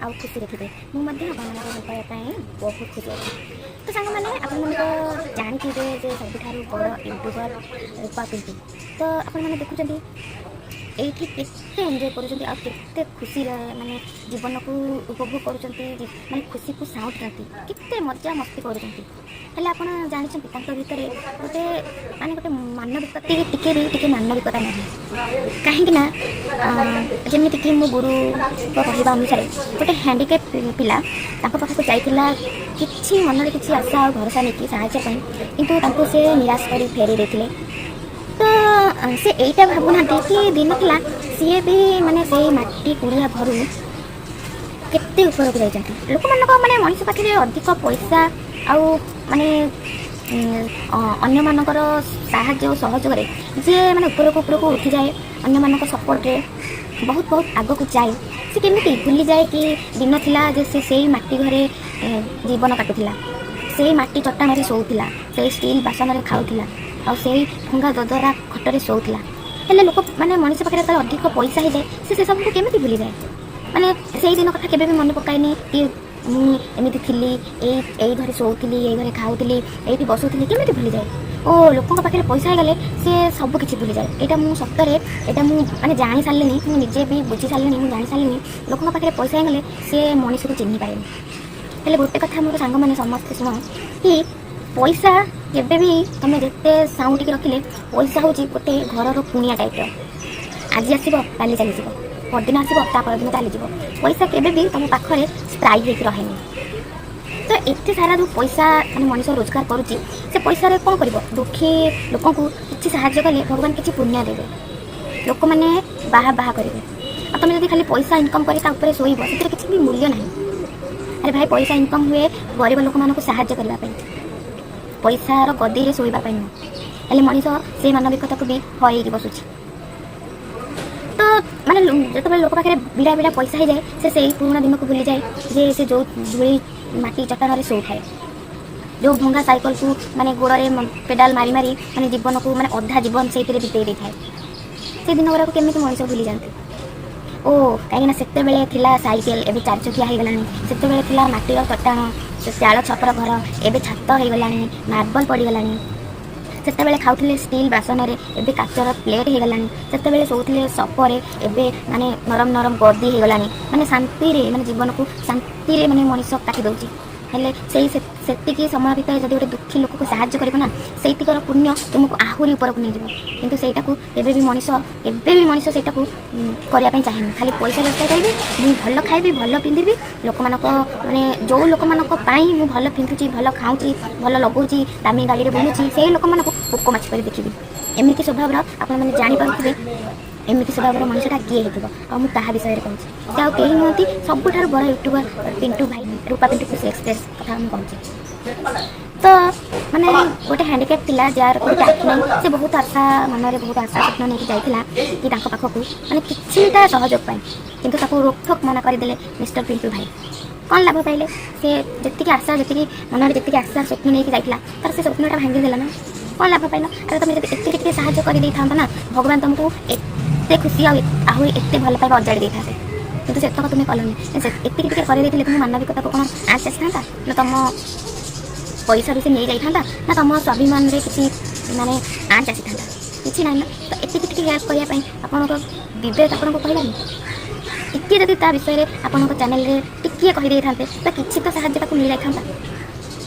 ଆଉ ଖୁସିରେ ଥିବେ। ମୁଁ ମଧ୍ୟ ଆପଣମାନଙ୍କ ଭଲ ପାଇବା ପାଇଁ ବହୁତ ଖୁସି ଅଛି। ତ ସାଙ୍ଗମାନେ ଆପଣମାନଙ୍କ ଜାଣିଥିବେ ଯେ ସବୁଠାରୁ ବଡ଼ ୟୁଟ୍ୟୁବର ରୂପା ପିଣ୍ଟୁ। ତ ଆପଣମାନେ ଦେଖୁଛନ୍ତି ଏଇଠି କେତେ ଏନ୍ଜୟ କରୁଛନ୍ତି ଆଉ କେତେ ଖୁସିରେ ମାନେ ଜୀବନକୁ ଉପଭୋଗ କରୁଛନ୍ତି, ମାନେ ଖୁସିକୁ ସାଉଁଟୁଛନ୍ତି, କେତେ ମଜା ମସ୍ତି କରୁଛନ୍ତି। ହେଲେ ଆପଣ ଜାଣିଛନ୍ତି ତାଙ୍କ ଭିତରେ ଗୋଟେ ମାନବିକତା ଟିକେ ମାନବିକତା ନାହିଁ। କାହିଁକି ନା ଯେମିତିକି ମୋ ଗୁରୁଙ୍କ କହିବା ଅନୁସାରେ ଗୋଟେ ହ୍ୟାଣ୍ଡିକ୍ୟାପ୍ ପିଲା ତାଙ୍କ ପାଖକୁ ଯାଇଥିଲା କିଛି ମନରେ କିଛି ଆଶା ଆଉ ଭରସା ନେଇକି ସାହାଯ୍ୟ ପାଇଁ, କିନ୍ତୁ ତାଙ୍କୁ ସେ ନିରାଶ କରି ଫେରି ଦେଇଥିଲେ। ତ ସେ ଏଇଟା ଭାବୁନାହାନ୍ତି କି ଦିନ ଥିଲା ସିଏ ବି ମାନେ ସେଇ ମାଟି କୁଡ଼ିଆ ଘରୁ କେତେ ଉପରକୁ ଯାଇଛନ୍ତି। ଲୋକମାନଙ୍କ ମାନେ ମଣିଷ ପାଖରେ ଅଧିକ ପଇସା ଆଉ ମାନେ ଅନ୍ୟମାନଙ୍କର ସାହାଯ୍ୟ ଓ ସହଯୋଗରେ ଯିଏ ମାନେ ଉପରକୁ ଉଠିଯାଏ, ଅନ୍ୟମାନଙ୍କ ସପୋର୍ଟରେ ବହୁତ ଆଗକୁ ଯାଏ, ସେ କେମିତି ଭୁଲିଯାଏ କି ଦିନ ଥିଲା ଯେ ସେ ସେଇ ମାଟି ଘରେ ଜୀବନ କାଟୁଥିଲା, ସେଇ ମାଟି ଚଟାଣରେ ଶୋଉଥିଲା, ସେଇ ଷ୍ଟିଲ୍ ବାସନରେ ଖାଉଥିଲା, ଆଉ ସେଇ ଭଙ୍ଗା ଦଦରା ଖଟରେ ଶୋଉଥିଲା। ହେଲେ ଲୋକ ମାନେ ମଣିଷ ପାଖରେ ଯେତେବେଳେ ଅଧିକ ପଇସା ହେଇଯାଏ ସେ ସବୁକୁ କେମିତି ଭୁଲିଯାଏ? ମାନେ ସେଇ ଦିନ କଥା କେବେ ବି ମନେ ପକାଏନି କି ମୁଁ ଏମିତି ଥିଲି, ଏଇ ଘରେ ଶୋଉଥିଲି, ଏଇ ଘରେ ଖାଉଥିଲି, ଏଇଠି ବସୁଥିଲି, କେମିତି ଭୁଲିଯାଏ? ଓ ଲୋକଙ୍କ ପାଖରେ ପଇସା ହେଇଗଲେ ସେ ସବୁ କିଛି ଭୁଲିଯାଏ। ଏଇଟା ମୁଁ ସତରେ ଏଇଟା ମୁଁ ମାନେ ଜାଣି ସାରିଲିଣି, ମୁଁ ନିଜେ ବି ବୁଝି ସାରିଲିଣି, ମୁଁ ଜାଣି ସାରିଲିଣି ଲୋକଙ୍କ ପାଖରେ ପଇସା ହେଇଗଲେ ସେ ମଣିଷକୁ ଚିହ୍ନି ପାରେନି। ହେଲେ ଗୋଟେ କଥା ମୋର ସାଙ୍ଗମାନେ ସମସ୍ତେ ଶୁଣ କି ପଇସା କେବେ ବି ତମେ ଯେତେ ସାଉଁଟିକି ରଖିଲେ ପଇସା ହେଉଛି ଗୋଟେ ଘରର କୁଣିଆ ଟାଇପ୍ର। ଆଜି ଆସିବ କାଲି ଚାଲିଯିବ, ପରଦିନ ଆସିବ ତା ପରଦିନ ଚାଲିଯିବ। ପଇସା କେବେ ବି ତମ ପାଖରେ ସ୍ଥାୟୀ ହେଇକି ରହେନି। ତ ଏତେ ସାରା ଯେଉଁ ପଇସା ମାନେ ମଣିଷ ରୋଜଗାର କରୁଛି, ସେ ପଇସାରେ କ'ଣ କରିବ? ଦୁଃଖୀ ଲୋକଙ୍କୁ କିଛି ସାହାଯ୍ୟ କଲେ ଭଗବାନ କିଛି ପୁଣ୍ୟ ଦେବେ, ଲୋକମାନେ ବାହା କରିବେ। ଆଉ ତମେ ଯଦି ଖାଲି ପଇସା ଇନକମ୍ କରି ତା ଉପରେ ଶୋଇବ, ସେଥିରେ କିଛି ବି ମୂଲ୍ୟ ନାହିଁ। ଆରେ ଭାଇ, ପଇସା ଇନକମ୍ ହୁଏ ଗରିବ ଲୋକମାନଙ୍କୁ ସାହାଯ୍ୟ କରିବା ପାଇଁ, ପଇସାର ଗଦିରେ ଶୋଇବା ପାଇଁ ନୁହଁ। ହେଲେ ମଣିଷ ସେଇ ମାନବିକତାକୁ ବି ହରେଇକି ବସୁଛି। ତ ମାନେ ଯେତେବେଳେ ଲୋକ ପାଖରେ ବିଡ଼ା ପଇସା ହେଇଯାଏ, ସେ ସେଇ ପୁରୁଣା ଦିନକୁ ଭୁଲିଯାଏ ଯେ ସେ ଯେଉଁ ଧୂଳି ମାଟି ଚଟାଣରେ ଶୋଉଥାଏ, ଯେଉଁ ଭଙ୍ଗା ସାଇକେଲକୁ ମାନେ ଗୋଡ଼ରେ ପେଡାଲ ମାରି ମାନେ ଜୀବନକୁ ମାନେ ଅଧା ଜୀବନ ସେଇଥିରେ ବିତେଇ ଦେଇଥାଏ। ସେ ଦିନ ଗୁଡ଼ାକୁ କେମିତି ମଣିଷ ଭୁଲିଯାଆନ୍ତି? ଓ କାହିଁକିନା ସେତେବେଳେ ଥିଲା ସାଇକେଲ, ଏବେ 4 ଚକିଆ ହେଇଗଲାଣି। ସେତେବେଳେ ଥିଲା ମାଟିର ଚଟାଣ, ସେ ଚାଳ ଛପର ଘର, ଏବେ ଛାତ ହେଇଗଲାଣି, ମାର୍ବଲ ପଡ଼ିଗଲାଣି। ସେତେବେଳେ ଖାଉଥିଲେ ଷ୍ଟିଲ୍ ବାସନରେ, ଏବେ କାଚର ପ୍ଲେଟ୍ ହେଇଗଲାଣି। ସେତେବେଳେ ଶୋଉଥିଲେ ସପରେ, ଏବେ ମାନେ ନରମ ଗଦି ହେଇଗଲାଣି। ମାନେ ଶାନ୍ତିରେ ମାନେ ଜୀବନକୁ ଶାନ୍ତିରେ ମାନେ ମଣିଷ କାଟି ଦେଉଛି। ହେଲେ ସେତିକି ସମୟ ଭିତରେ ଯଦି ଗୋଟେ ଦୁଃଖୀ ଲୋକକୁ ସାହାଯ୍ୟ କରିବ ନା, ସେଇତିକର ପୁଣ୍ୟ ତୁମକୁ ଆହୁରି ଉପରକୁ ନେଇଯିବ। କିନ୍ତୁ ସେଇଟାକୁ କେବେ ବି ମଣିଷ ସେଇଟାକୁ କରିବା ପାଇଁ ଚାହେଁନି। ଖାଲି ପଇସା ରୋଜଗାର କରିବି, ମୁଁ ଭଲ ଖାଇବି, ଭଲ ପିନ୍ଧିବି, ଲୋକମାନଙ୍କ ମାନେ ଯେଉଁ ଲୋକମାନଙ୍କ ପାଇଁ ମୁଁ ଭଲ ପିନ୍ଧୁଛି, ଭଲ ଖାଉଛି, ଭଲ ଲଗାଉଛି, ଦାମୀ ଗାଡ଼ିରେ ବୁଲୁଛି, ସେଇ ଲୋକମାନଙ୍କୁ ପୋକ ମାଛି କରି ଦେଖିବି। ଏମିତି ସ୍ୱଭାବର ଆପଣମାନେ ଜାଣିପାରୁଥିବେ ଏମିତି ସ୍ୱଭାବର ମଣିଷଟା କିଏ ହେଇଥିବ। ଆଉ ମୁଁ ତାହା ବିଷୟରେ କହୁଛି। ସେ ଆଉ କେହି ନୁହନ୍ତି, ସବୁଠାରୁ ବଡ଼ ୟୁଟ୍ୟୁବର ପିଣ୍ଟୁ ଭାଇ, ରୂପା ପିଣ୍ଟୁ ଖୁସି ଏକ୍ସପ୍ରେସ୍ କଥା ମୁଁ କହୁଛି। ତ ମାନେ ଗୋଟେ ହ୍ୟାଣ୍ଡିକ୍ୟାପ୍ ପିଲା ଯାହାର ଗୋଟେ ଆଖି ନାହିଁ, ସେ ବହୁତ ଆଶା ମନରେ ବହୁତ ଆଶା ସ୍ୱପ୍ନ ନେଇକି ଯାଇଥିଲା କି ତାଙ୍କ ପାଖକୁ ମାନେ କିଛିଟା ସହଯୋଗ ପାଇଁ, କିନ୍ତୁ ତାକୁ ରୋକଠୋକ ମନା କରିଦେଲେ ମିଷ୍ଟର ପିଣ୍ଟୁ ଭାଇ। କ'ଣ ଲାଭ ପାଇଲେ? ସେ ଯେତିକି ମନରେ ଯେତିକି ଆଶା ସ୍ୱପ୍ନ ନେଇକି ଯାଇଥିଲା, ତାର ସେ ସ୍ୱପ୍ନଟା ଭାଙ୍ଗିଦେଲା ନା। କ'ଣ ଲାଭ ପାଇଲ? ଆରେ ତମେ ଯଦି ଏତିକି ସାହାଯ୍ୟ କରିଦେଇଥାନ୍ତ ନା, ଭଗବାନ ତମକୁ ଏତେ ଖୁସି ଆଉ ଆହୁରି ଏତେ ଭଲ ପାଇବା ଅଜାଡ଼ି ଦେଇଥାନ୍ତେ। କିନ୍ତୁ ସେତକ ତୁମେ କଲନି। ଏତିକି ଟିକେ କରିଦେଇଥିଲେ ତୁମ ମାନବିକତାକୁ କ'ଣ ଆଞ୍ଚ ଆସିଥାନ୍ତା? ନା ତମ ପଇସାରୁ ସେ ନେଇଯାଇଥାନ୍ତା? ନା ତମ ସ୍ୱାଭିମାନରେ କିଛି ମାନେ ଆଞ୍ଚ ଆସିଥାନ୍ତା? କିଛି ନାହିଁ ନା। ତ ଏତିକି ଟିକେ ହେଲ୍ପ କରିବା ପାଇଁ ଆପଣଙ୍କ ବିବେକ ଆପଣଙ୍କୁ କହିଲାନି? ଟିକିଏ ଯଦି ତା ବିଷୟରେ ଆପଣଙ୍କ ଚ୍ୟାନେଲରେ ଟିକିଏ କହିଦେଇଥାନ୍ତେ, ତ କିଛି ତ ସାହାଯ୍ୟ ତାକୁ ମିଳିଯାଇଥାନ୍ତା।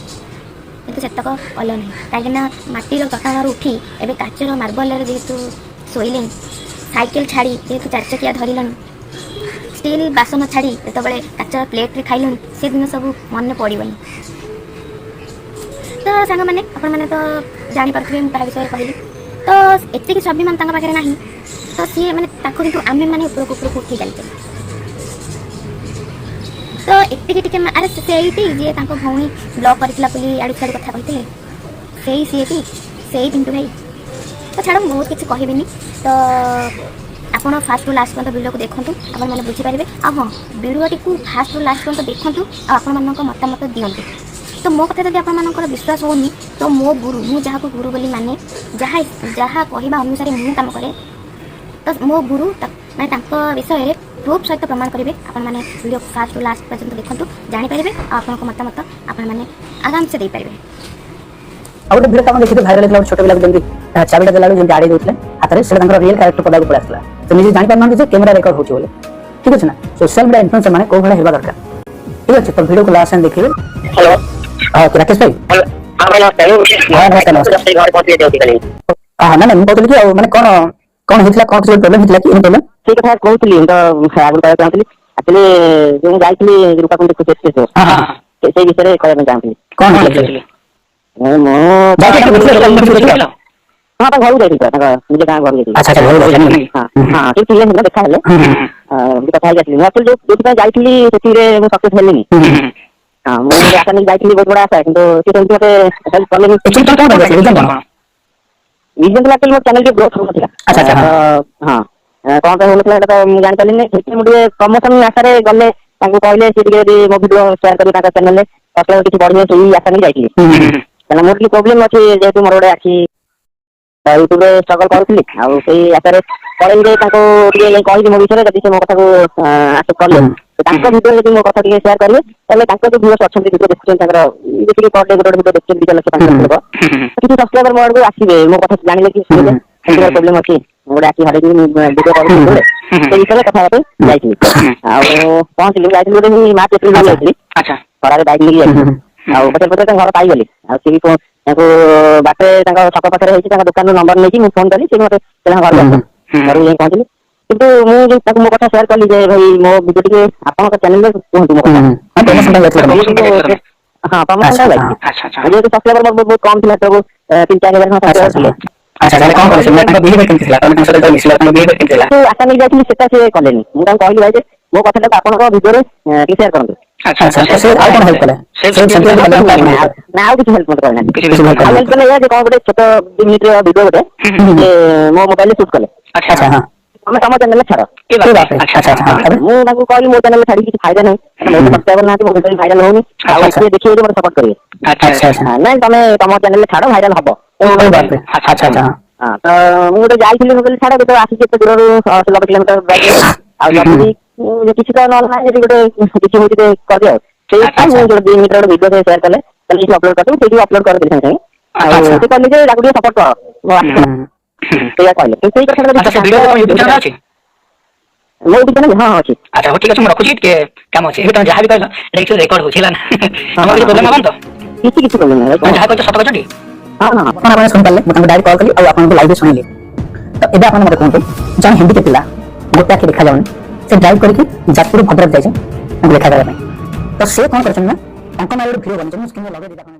କିନ୍ତୁ ସେତକ କଲ ନାହିଁ। କାହିଁକିନା ମାଟିର ଚଟାଣରୁ ଉଠି ଏବେ କାଚର ମାର୍ବଲରେ ଯେହେତୁ ଶୋଇଲେଣି, ସାଇକେଲ ଛାଡ଼ି ଯେହେତୁ 4 ଚକିଆ ଧରିଲେଣି, ଷ୍ଟିଲ୍ ବାସନ ଛାଡ଼ି ଯେତେବେଳେ କାଚ ପ୍ଲେଟ୍ରେ ଖାଇଲୁଣି ସେଦିନ ସବୁ ମନେ ପଡ଼ିବନି। ତ ସାଙ୍ଗମାନେ ଆପଣମାନେ ତ ଜାଣିପାରୁଥିବେ ମୁଁ କାହା ବିଷୟରେ କହିଲି। ତ ଏତିକି ସ୍ୱାଭିମାନ ତାଙ୍କ ପାଖରେ ନାହିଁ। ତ ସିଏ ମାନେ ତାକୁ କିନ୍ତୁ ଆମେମାନେ ଉପରକୁ ଉଠି ଚାଲିଛେ। ତ ଏତିକି ଟିକେ ଆରେ ସେଇଠି ଯିଏ ତାଙ୍କ ଭଉଣୀ ବ୍ଲକ୍ କରିଥିଲା ବୋଲି ଆଡ଼ୁ ଛାଡ଼ୁ କଥା କହିଥିଲେ ସିଏଟି ସେଇ ପିଣ୍ଟୁ ଭାଇ। ତ ଛାଡ଼ ମୁଁ ବହୁତ କିଛି କହିବିନି। ତ ଆପଣ ଫାଷ୍ଟରୁ ଲାଷ୍ଟ ପର୍ଯ୍ୟନ୍ତ ଭିଡ଼ିଓକୁ ଦେଖନ୍ତୁ, ଆପଣମାନେ ବୁଝିପାରିବେ। ଆଉ ହଁ, ଭିଡ଼ିଓଟିକୁ ଫାଷ୍ଟରୁ ଲାଷ୍ଟ ପର୍ଯ୍ୟନ୍ତ ଦେଖନ୍ତୁ ଆଉ ଆପଣମାନଙ୍କ ମତାମତ ଦିଅନ୍ତୁ। ତ ମୋ କଥା ଯଦି ଆପଣମାନଙ୍କର ବିଶ୍ୱାସ ହେଉନି ତ ମୋ ଗୁରୁ, ମୁଁ ଯାହାକୁ ଗୁରୁ ବୋଲି ମାନେ, ଯାହା କହିବା ଅନୁସାରେ ମୁଁ କାମ କରେ, ତ ମୋ ଗୁରୁ ମାନେ ତାଙ୍କ ବିଷୟରେ ପ୍ରୁଫ୍ ସହିତ ପ୍ରମାଣ କରିବେ। ଆପଣମାନେ ଭିଡ଼ିଓ ଫାଷ୍ଟରୁ ଲାଷ୍ଟ ପର୍ଯ୍ୟନ୍ତ ଦେଖନ୍ତୁ, ଜାଣିପାରିବେ ଆଉ ଆପଣଙ୍କ ମତାମତ ଆପଣମାନେ ଆରାମସେ ଦେଇପାରିବେ। ଆଉ ଗୋଟେ ଭିଡ଼ିଓ ଆପଣ ଦେଖିଥିବେ ଭାଇରାଲ ହେଇଥିଲା, ଛୋଟ ପିଲାକୁ ଯେମିତି ଚାବିଟା ଦେଲାବେଳକୁ ଯେମିତି ଆଡ଼େଇ ଦେଉଥିଲେ ହାତରେ, ସେଟା ତାଙ୍କର ରିଏଲ୍ କ୍ୟାରେକ୍ଟର ପଦାକୁ ପଳେଇ ଆସିଥିଲା। ସେ ନିଜେ ଜାଣିପାରୁନାହାନ୍ତି ଯେ କ୍ୟାମେରା ରେକର୍ଡ ହେଉଛି ବୋଲି। ଠିକ୍ ଅଛି ନା? ସୋସିଆଲ ମିଡ଼ିଆ ଇନଫ୍ଲୁଏନ୍ସର ମାନେ କୋଉ ଭଳିଆ ହେବା ଦରକାର। ଠିକ୍ ଅଛି, ତ ଭିଡ଼ିଓକୁ ଲାଷ୍ଟ ଯାଏଁ ଦେଖିବେ। ହ୍ୟାଲୋ, ରାକେଶ ଭାଇ। ନା ମୁଁ କହୁଥିଲି କି ଆଉ ମାନେ କଣ ହେଇଥିଲା, କଣ କିଛି ପ୍ରୋବ୍ଲେମ ହେଇଥିଲା କି? ସେଇ କଥା କହୁଥିଲି ତ ଆଗରୁ କହିବାକୁ ଚାହୁଁଥିଲି। ଆକ୍ଚୁଆଲି ଯୋଉ ଯାଇଥିଲି ରୂପାକୁଣ୍ଡ ସେଇ ବିଷୟରେ କହିବା ପାଇଁ ଚାହୁଁଥିଲି। କଣ ହେଇଥିଲା? ମୁଁ ହଁ ତାଙ୍କ ଘରକୁ ଯାଇଥିଲି, ତାଙ୍କ ନିଜ ଗାଁ ଘରକୁ ଯାଇଥିଲି। ଆଚ୍ଛା ଘରକୁ ଯାଇଥିଲି। ହଁ ସେ ଥିଲେ ସେଦିନ ଦେଖା ହେଲେ କଥା ହେଇକି ଆସିଲି। ମୁଁ ଆକ୍ଚୁଆଲି ଯୋଉଥିପାଇଁ ଯାଇଥିଲି ସେଥିରେ ମୁଁ ସକ୍ସେସ୍ ହେଲିନି। ହଁ ମୁଁ ଗୋଟେ ଆଶା ନେଇକି ଯାଇଥିଲି, ବହୁତ ବଡ଼ ଆଶା, କିନ୍ତୁ ସେ ସେମିତି ମତେ ହେଲ୍ପ କଲେନି। ରିଜନ ଥିଲା ମୋ ଚ୍ୟାନେଲ ଟିକେ ଗ୍ରୋଥ ହଉନଥିଲା। ହଁ କଣ ପାଇଁ ହଉନଥିଲା ଏଇଟା ତ ମୁଁ ଜାଣିପାରିଲିନି। ସେଥିପାଇଁ ମୁଁ ଟିକେ ପ୍ରମୋସନ ଆଶାରେ ଗଲେ ତାଙ୍କୁ କହିଲେ ସେ ଟିକେ ଯଦି ମୋ ଭିଡ଼ିଓ ସେୟାର କରିବେ ତାଙ୍କ ଚ୍ୟାନେଲରେ, ସବସ୍କ୍ରାଇବର କିଛି ବଢ଼ିବ, ସେଇ ଆଶା ନେଇ ଯାଇଥିଲି। କାରଣ ମୋର ଟିକେ ପ୍ରୋବ୍ଲେମ ଅଛି, ଯେହେତୁ ମୋର ଗୋଟେ ଆଖି ୟୁଟ୍ୟୁବରେ ଷ୍ଟ୍ରଗଲ କରୁଥିଲି। ଆଉ ସେଇ ଆଶାରେ ପଳେଇଲି ଯେ ତାଙ୍କୁ ଟିକେ କହିବି ମୋ ବିଷୟରେ, ଯଦି ସେ ମୋ କଥାକୁ ଆକ୍ସେପ୍ଟ କଲେ, ତାଙ୍କ ଭିଡ଼ିଓରେ ଯଦି ମୋ କଥା ଟିକେ ସେୟାର କରିବେ, ତାହେଲେ ତାଙ୍କ ଯୋଉ ଭିଉଅର୍ସ ଅଛନ୍ତି, ଭିଡ଼ିଓ ଦେଖୁଛନ୍ତି, ତାଙ୍କର ଯେତିକି ପର ଡେ ଗୋଟେ ଭିଡ଼ିଓ ଦେଖୁଛନ୍ତି 2 ଲକ୍ଷ 5 ଲକ୍ଷ ଲୋକ, କିଛି ସବସ୍କ୍ରାଇବର ମୋ ଆଡ଼କୁ ଆସିବେ, ମୋ କଥା ଜାଣିଲେ କି ଶୁଣିଲେ ଏମିତି ମୋର ପ୍ରୋବ୍ଲେମ ଅଛି, ମୁଁ ଗୋଟେ ଆଖି ହରେଇକି ଭିଡ଼ିଓ କରୁଛି ସବୁବେଳେ, ସେଇ ବିଷୟରେ କଥା ହେବା ପାଇଁ ଯାଇଥିଲି। ଆଉ ପହଞ୍ଚିଲି, ଯାଇଥିଲି ଗୋଟେ ମାର୍ଚ୍ଚ ଏପ୍ରିଲ ବେଳକୁ ଯାଇଥିଲି, ଖରାରେ ବାଇକ୍ ନେଇକି ଯାଇଥିଲି। ଆଉ ପଚାରି ତାଙ୍କ ଘର ପାଇଗଲି। ଆଉ ସେ ବି ତାଙ୍କୁ ବାଟରେ ତାଙ୍କ ଛକ ପାଖରେ ହେଇଛି, ତାଙ୍କ ଦୋକାନରୁ ନମ୍ବର ନେଇକି ମୁଁ ଫୋନ କଲି, ସେ ମତେ ଘରକୁ ଆସିଲେ। ଘରକୁ ଯାଇ ପହଞ୍ଚିଲି, କିନ୍ତୁ ମୁଁ ଯୋଉ ତାଙ୍କୁ ମୋ କଥା ସେୟାର କଲି ଯେ ଭାଇ ମୋ ଭିଡ଼ିଓ ଟିକେ ଆପଣଙ୍କ ଚ୍ୟାନେଲରେ କୁହନ୍ତୁ ମୋ କଥା। ପ୍ରମୋସନ ପାଇଁ ଯାଇଥିଲି। ଯେହେତୁ ସବସ୍କ୍ରାଇବର ମୋର ବହୁତ କମ୍ ଥିଲା, ସବୁ 3-4 ହଜାର ସବସ୍କ୍ରାଇବର ଥିଲେ। ଆଚ୍ଛା କଣ କଲେ ତାଙ୍କ ବିହେଭିୟର କେମିତି ଥିଲା? ତାଙ୍କ ସହିତ ମିଶିଲା ତାଙ୍କ ବିହେଭିୟର କେମିତି ଥିଲା? ଆଶା ନେଇକି ଯାଇଥିଲି ସେଟା ସେ କଲେନି। ମୁଁ ତାଙ୍କୁ କହିଲି ଭାଇ ଯେ ମୋ କଥାଟାକୁ ଆପଣଙ୍କ ଭିଡ଼ିଓରେ ଟିକେ ସେୟାର କରନ୍ତୁ। ଆଚ୍ଛା ସେ ଆଉ କଣ ହେଲ୍ପ କଲେ? ନା ଆଉ କିଛି ହେଲ୍ପ ମତେ କରିନାହାନ୍ତି। ଆଉ ହେଲ୍ପ କଲେ ଏଇଆ ଯେ କଣ ଗୋଟେ ଛୋଟ 2 ମିନିଟର ଭିଡ଼ିଓ ଗୋଟେ ମୋ ମୋବାଇଲରେ ସୁଟ୍ କଲେ। ତମେ ତମ ଚ୍ୟାନେଲରେ ଛାଡ଼। ମୁଁ ତାଙ୍କୁ କହିଲି ମୋ ଚ୍ୟାନେଲରେ ଛାଡ଼ିକି କିଛି ଫାଇଦା ନାହିଁ, ମୋର ତ ସବସ୍କ୍ରାଇବର ନାହାନ୍ତି, ମୋ ଭିଡ଼ିଓ ଭାଇରାଲ ହଉନି, ଆଉ କିଏ ଦେଖିବେ ମତେ ସପୋର୍ଟ କରିବେ। ନାଇଁ ତମେ ତମ ଚ୍ୟାନେଲରେ ଛାଡ଼, ଭାଇରାଲ ହବ। ତ ମୁଁ ଗୋଟେ ଯାଇଥିଲି, ମୁଁ କହିଲି ଛାଡ଼, ଗୋଟେ ଆସିଛି ଏତେ ଦୂରରୁ 16 କିଲୋମିଟର ବାଇକରେ, ଆଉ ଯଦି କିଛି ତ ନହେଲେ ନାହିଁ, ଯଦି ଗୋଟେ କିଛି ହଉଛି କରିବି ଆଉ। ସେଇଥିପାଇଁ ମୁଁ ଗୋଟେ 2 ମିନିଟର ଭିଡ଼ିଓ ସେୟାର କଲେ, ତାହେଲେ କିଛି ଅପଲୋଡ଼ କରିଦେବି, ସେଇଠି ଅପଲୋଡ଼ କରିଦେଲି ସାଙ୍ଗେ ସାଙ୍ଗେ। ଆଉ ସେ କହିଲେ ଯେ ତାକୁ ଟିକେ ସପୋର୍ଟ କର, ସେଇଆ କହିଲେ। ସେଇ କଥାଟା ମୋ ୟୁଟ୍ୟୁବ ଚ୍ୟାନେଲ ହଁ ଅଛି। ଆଚ୍ଛା ହଉ ଠିକ୍ ଅଛି, ମୁଁ ରଖୁଛି, ଟିକେ କାମ ଅଛି। ଏବେ ତମେ ଯାହା ବି କହିଲ ଏଇଟା ରେକର୍ଡ ହଉଛି ହେଲା ନା? ତମର କିଛି ପ୍ରୋବ୍ଲେମ ହବନି ତ? କିଛି ପ୍ରୋବ୍ଲେମ ନାହିଁ, ଯାହା କହିଛ ସତ କହିଛ ଟି? ଆପଣ ଶୁଣିପାରିଲେ, ମୁଁ ତାଙ୍କୁ ଡାଇରେକ୍ଟ କଲ୍ କଲି ଆଉ ଆପଣଙ୍କୁ ଲାଇଭରେ ଶୁଣିଲି। ତ ଏବେ ଆପଣ ମୋତେ କୁହନ୍ତୁ, ଜଣେ ହିନ୍ଦୀ ପିଲା, ଗୋଟେ ଆଖି ଦେଖାଯାଉନି, ସେ ଡ୍ରାଇଭ୍ କରିକି ଯାଜପୁର ଭଦ୍ରକ ଯାଇଛି ତାଙ୍କୁ ଦେଖା କରିବା ପାଇଁ। ତ ସେ କଣ କରିଛନ୍ତି ନା, ତାଙ୍କ ନାଁ ଗୋଟେ ଭିଡ଼ିଓ ବନେଇଛନ୍ତି, ମୁଁ ସ୍କ୍ରିନରେ ଲଗେଇ ଦେଇଛି, ଆପଣ